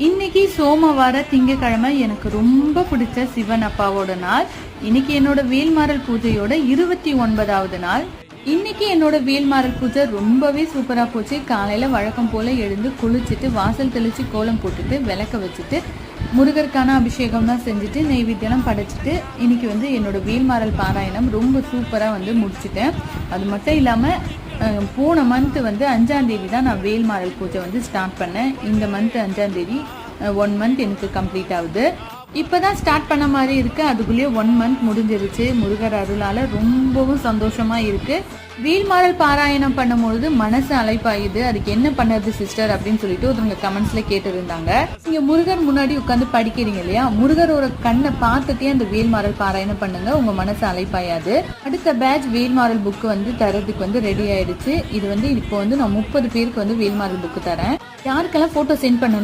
இன்னைக்கு சோமவார திங்கக்கிழமை எனக்கு ரொம்ப பிடிச்ச சிவன் அப்பாவோட நாள். இன்னைக்கு என்னோட வேல்மாறல் பூஜையோட 29வது நாள். இன்னைக்கு என்னோட வேல்மாறல் பூஜை ரொம்பவே சூப்பரா போச்சு. காலையில வழக்கம் போல எழுந்து குளிச்சுட்டு வாசல் தெளிச்சு கோலம் போட்டுட்டு விளக்க வச்சுட்டு முருகருக்கான அபிஷேகம் தான் செஞ்சுட்டு நெய்வேத்தியம் படைச்சிட்டு இன்னைக்கு என்னோட வேல்மாறல் பாராயணம் ரொம்ப சூப்பரா முடிச்சிட்டேன். அது மட்டும் இல்லாம போன மந்த் 5ஆம் தேதி தான் நான் வேல்மாறல் பூஜை ஸ்டார்ட் பண்ணேன். இந்த மந்த் 5ஆம் தேதி 1 மந்த் எனக்கு கம்ப்ளீட் ஆகுது. இப்பதான் ஸ்டார்ட் பண்ண மாதிரி இருக்கு. அதுக்குள்ளேயே 1 மந்த் முடிஞ்சிருச்சு. முருகர் அருளால ரொம்பவும் சந்தோஷமா இருக்கு. வேல்மாறல் பாராயணம் பண்ணும்பொழுது மனசு அலைப்பாயுது. அதுக்கு என்ன பண்ணது சிஸ்டர் அப்படின்னு சொல்லிட்டு ஒருத்தவங்க கமெண்ட்ஸ்ல கேட்டிருந்தாங்க. நீங்க முருகர் முன்னாடி உட்காந்து படிக்கிறீங்க இல்லையா, முருகரோட கண்ணை பார்த்துட்டே அந்த வேல்மாறல் பாராயணம் பண்ணுங்க, உங்க மனசு அலைப்பாயாது. அடுத்த பேட்ச் வேல்மாறல் புக் தரதுக்கு ரெடி ஆயிடுச்சு. இது இப்போ நான் 30 பேருக்கு வேல்மாறல் புக் தரேன். யாருக்கெல்லாம் போட்டோ சென்ட் பண்ணணும்